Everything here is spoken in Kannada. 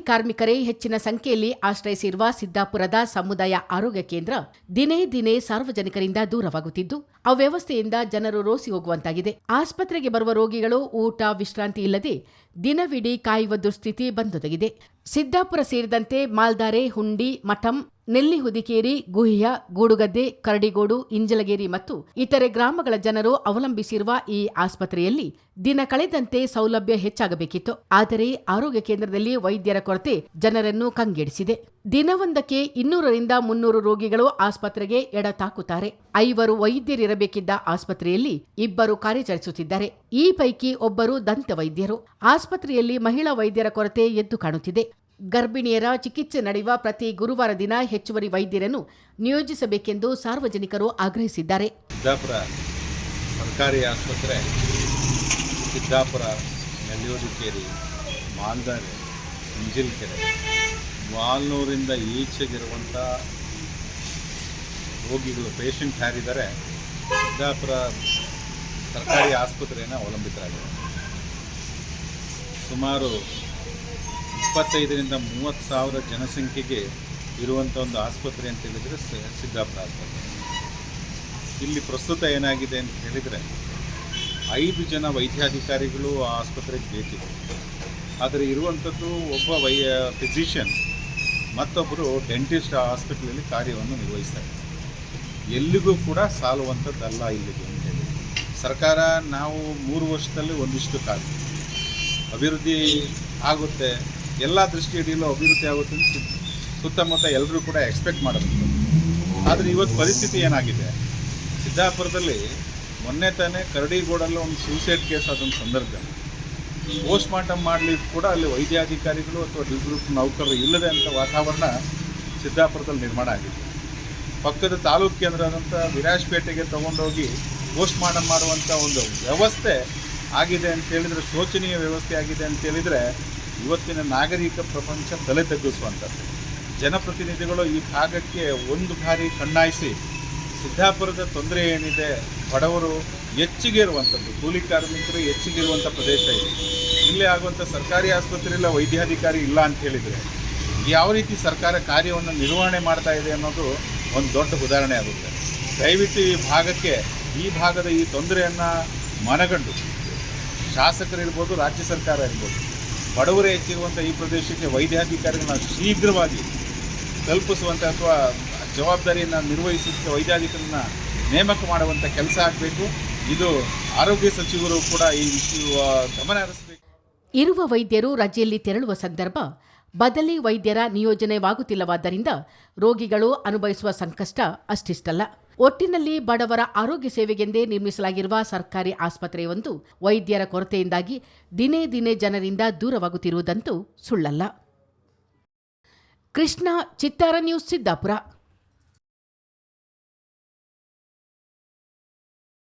ಕಾರ್ಮಿಕರೇ ಹೆಚ್ಚಿನ ಸಂಖ್ಯೆಯಲ್ಲಿ ಆಶ್ರಯಿಸಿರುವ ಸಿದ್ದಾಪುರದ ಸಮುದಾಯ ಆರೋಗ್ಯ ಕೇಂದ್ರ ದಿನೇ ದಿನೇ ಸಾರ್ವಜನಿಕರಿಂದ ದೂರವಾಗುತ್ತಿದ್ದು, ಅವ್ಯವಸ್ಥೆಯಿಂದ ಜನರು ರೋಸಿ ಹೋಗುವಂತಾಗಿದೆ. ಆಸ್ಪತ್ರೆಗೆ ಬರುವ ರೋಗಿಗಳು ಊಟ, ವಿಶ್ರಾಂತಿ ಇಲ್ಲದೆ ದಿನವಿಡೀ ಕಾಯುವ ದುಸ್ಥಿತಿ ಬಂದೊದಗಿದೆ. ಸಿದ್ದಾಪುರ ಸೇರಿದಂತೆ ಮಾಲ್ದಾರೆ, ಹುಂಡಿ, ಮಠಂ, ನೆಲ್ಲಿಹುದಿಕೇರಿ, ಗುಹ್ಯ, ಗೂಡುಗದ್ದೆ, ಕರಡಿಗೋಡು, ಇಂಜಲಗೇರಿ ಮತ್ತು ಇತರೆ ಗ್ರಾಮಗಳ ಜನರು ಅವಲಂಬಿಸಿರುವ ಈ ಆಸ್ಪತ್ರೆಯಲ್ಲಿ ದಿನ ಕಳೆದಂತೆ ಸೌಲಭ್ಯ ಹೆಚ್ಚಾಗಬೇಕಿತ್ತು. ಆದರೆ ಆರೋಗ್ಯ ಕೇಂದ್ರದಲ್ಲಿ ವೈದ್ಯರ ಕೊರತೆ ಜನರನ್ನು ಕಂಗೆಡಿಸಿದೆ. ದಿನವೊಂದಕ್ಕೆ 200ರಿಂದ 300 ರೋಗಿಗಳು ಆಸ್ಪತ್ರೆಗೆ ಎಡತಾಕುತ್ತಾರೆ. 5 ವೈದ್ಯರಿರಬೇಕಿದ್ದ ಆಸ್ಪತ್ರೆಯಲ್ಲಿ 2 ಕಾರ್ಯಾಚರಿಸುತ್ತಿದ್ದಾರೆ. ಈ ಪೈಕಿ ಒಬ್ಬರು ದಂತ ವೈದ್ಯರು. ಆಸ್ಪತ್ರೆಯಲ್ಲಿ ಮಹಿಳಾ ವೈದ್ಯರ ಕೊರತೆ ಎದ್ದು ಕಾಣುತ್ತಿದೆ. ಗರ್ಭಿಣಿಯರ ಚಿಕಿತ್ಸೆ ನಡೆಯುವ ಪ್ರತಿ ಗುರುವಾರ ದಿನ ಹೆಚ್ಚುವರಿ ವೈದ್ಯರನ್ನು ನಿಯೋಜಿಸಬೇಕೆಂದು ಸಾರ್ವಜನಿಕರು ಆಗ್ರಹಿಸಿದ್ದಾರೆ. ಸಿದ್ದಾಪುರ ಸರ್ಕಾರಿ ಆಸ್ಪತ್ರೆ, ಸಿದ್ದಾಪುರ, ನೆಲ್ಲಿಹುದಿಕೇರಿ, ಮಾಲ್ದಾರೆ, ಇಂಜಿಲ್ಕೆರೆ, ವಾಲ್ನೂರಿಂದ ಈಚೆಗಿರುವಂಥ ರೋಗಿಗಳು ಪೇಷಂಟ್ ಯಾರಿದ್ದಾರೆ ಸಿದ್ದಾಪುರ ಸರ್ಕಾರಿ ಆಸ್ಪತ್ರೆಯನ್ನು ಅವಲಂಬಿತರಾಗಿದೆ. ಸುಮಾರು 25ರಿಂದ 30 ಸಾವಿರ ಜನಸಂಖ್ಯೆಗೆ ಇರುವಂಥ ಒಂದು ಆಸ್ಪತ್ರೆ ಅಂತ ಹೇಳಿದರೆ ಸಿದ್ದಾಪುರ ಆಸ್ಪತ್ರೆ. ಇಲ್ಲಿ ಪ್ರಸ್ತುತ ಏನಾಗಿದೆ ಅಂತ ಹೇಳಿದರೆ 5 ಜನ ವೈದ್ಯಾಧಿಕಾರಿಗಳು ಆ ಆಸ್ಪತ್ರೆಗೆ ಬೇಕಿದೆ. ಆದರೆ ಇರುವಂಥದ್ದು ಒಬ್ಬ ಫಿಸಿಷಿಯನ್, ಮತ್ತೊಬ್ಬರು ಡೆಂಟಿಸ್ಟ್ ಆ ಹಾಸ್ಪಿಟಲಲ್ಲಿ ಕಾರ್ಯವನ್ನು ನಿರ್ವಹಿಸ್ತಾರೆ. ಎಲ್ಲಿಗೂ ಕೂಡ ಸಾಲುವಂಥದ್ದಲ್ಲ ಇಲ್ಲಿಗೆ ಅಂತ ಹೇಳಿ ಸರ್ಕಾರ ನಾವು 3 ವರ್ಷದಲ್ಲಿ ಒಂದಿಷ್ಟು ಕಾದು ಅಭಿವೃದ್ಧಿ ಆಗುತ್ತೆ, ಎಲ್ಲ ದೃಷ್ಟಿಯಡಿಯಲ್ಲೂ ಅಭಿವೃದ್ಧಿ ಆಗುತ್ತೆ ಅಂತ ಸುತ್ತಮುತ್ತ ಎಲ್ಲರೂ ಕೂಡ ಎಕ್ಸ್ಪೆಕ್ಟ್ ಮಾಡಬೇಕು. ಆದರೆ ಇವತ್ತು ಪರಿಸ್ಥಿತಿ ಏನಾಗಿದೆ, ಸಿದ್ದಾಪುರದಲ್ಲಿ ಮೊನ್ನೆ ತಾನೇ ಕರಡಿಗೋಡಲ್ಲಿ ಒಂದು ಸೂಸೈಡ್ ಕೇಸ್ ಆದಂಥ ಸಂದರ್ಭದಲ್ಲಿ ಪೋಸ್ಟ್ ಮಾರ್ಟಮ್ ಮಾಡಲಿಕ್ಕೆ ಕೂಡ ಅಲ್ಲಿ ವೈದ್ಯಾಧಿಕಾರಿಗಳು ಅಥವಾ ಡಿಸ್ಟ್ರಿಕ್ಟ್ ನೌಕರರು ಇಲ್ಲದೆ ಅಂತ ವಾತಾವರಣ ಸಿದ್ದಾಪುರದಲ್ಲಿ ನಿರ್ಮಾಣ ಆಗಿದೆ. ಪಕ್ಕದ ತಾಲೂಕು ಕೇಂದ್ರ ಆದಂಥ ವಿರಾಜಪೇಟೆಗೆ ತೊಗೊಂಡೋಗಿ ಪೋಸ್ಟ್ ಮಾರ್ಟಮ್ ಮಾಡುವಂಥ ಒಂದು ವ್ಯವಸ್ಥೆ ಆಗಿದೆ ಅಂತೇಳಿದರೆ, ಶೋಚನೀಯ ವ್ಯವಸ್ಥೆ ಆಗಿದೆ ಅಂತೇಳಿದರೆ ಇವತ್ತಿನ ನಾಗರಿಕ ಪ್ರಪಂಚ ತಲೆ ತಗ್ಗಿಸುವಂಥದ್ದು. ಜನಪ್ರತಿನಿಧಿಗಳು ಈ ಭಾಗಕ್ಕೆ ಒಂದು ಬಾರಿ ಕಣ್ಣಾಯಿಸಿ ಸಿದ್ದಾಪುರದ ತೊಂದರೆ ಏನಿದೆ, ಬಡವರು ಹೆಚ್ಚಿಗೆ ಇರುವಂಥದ್ದು, ಕೂಲಿ ಕಾರ್ಮಿಕರು ಹೆಚ್ಚಿಗೆ ಇರುವಂಥ ಪ್ರದೇಶ ಇದೆ. ಇಲ್ಲೇ ಆಗುವಂಥ ಸರ್ಕಾರಿ ಆಸ್ಪತ್ರೆಯಲ್ಲ ವೈದ್ಯಾಧಿಕಾರಿ ಇಲ್ಲ ಅಂತ ಹೇಳಿದರೆ ಯಾವ ರೀತಿ ಸರ್ಕಾರ ಕಾರ್ಯವನ್ನು ನಿರ್ವಹಣೆ ಮಾಡ್ತಾ ಇದೆ ಅನ್ನೋದು ಒಂದು ದೊಡ್ಡ ಉದಾಹರಣೆ ಆಗುತ್ತೆ. ದಯವಿಟ್ಟು ಈ ಭಾಗದ ಈ ತೊಂದರೆಯನ್ನು ಮನಗಂಡು ಶಾಸಕರಿರ್ಬೋದು, ರಾಜ್ಯ ಸರ್ಕಾರ ಇರ್ಬೋದು, ಬಡವರೇ ಹೆಚ್ಚಿರುವಂಥ ಈ ಪ್ರದೇಶಕ್ಕೆ ವೈದ್ಯಾಧಿಕಾರಿಗಳನ್ನ ಶೀಘ್ರವಾಗಿ ತಲುಪಿಸುವಂಥ ಅಥವಾ ಜವಾಬ್ದಾರಿಯನ್ನು ನಿರ್ವಹಿಸುವಂಥ ವೈದ್ಯಾಧಿಕಾರಿಗಳನ್ನ ನೇಮಕ ಮಾಡುವಂಥ ಕೆಲಸ ಆಗಬೇಕು. ಇದು ಆರೋಗ್ಯ ಸಚಿವರು ಕೂಡ ಈ ವಿಷಯ ಗಮನ ಹರಿಸಬೇಕು. ಇರುವ ವೈದ್ಯರು ರಜೆಯಲ್ಲಿ ತೆರಳುವ ಸಂದರ್ಭ ಬದಲಿ ವೈದ್ಯರ ನಿಯೋಜನೆವಾಗುತ್ತಿಲ್ಲವಾದ್ದರಿಂದ ರೋಗಿಗಳು ಅನುಭವಿಸುವ ಸಂಕಷ್ಟ ಅಷ್ಟಿಷ್ಟಲ್ಲ. ಒಟ್ಟಿನಲ್ಲಿ ಬಡವರ ಆರೋಗ್ಯ ಸೇವೆಗೆಂದೇ ನಿರ್ಮಿಸಲಾಗಿರುವ ಸರ್ಕಾರಿ ಆಸ್ಪತ್ರೆಯೊಂದು ವೈದ್ಯರ ಕೊರತೆಯಿಂದಾಗಿ ದಿನೇ ದಿನೇ ಜನರಿಂದ ದೂರವಾಗುತ್ತಿರುವುದಂತೂ ಸುಳ್ಳಲ್ಲ. ಕೃಷ್ಣ, ಚಿತ್ತಾರ ನ್ಯೂಸ್, ಸಿದ್ದಾಪುರ.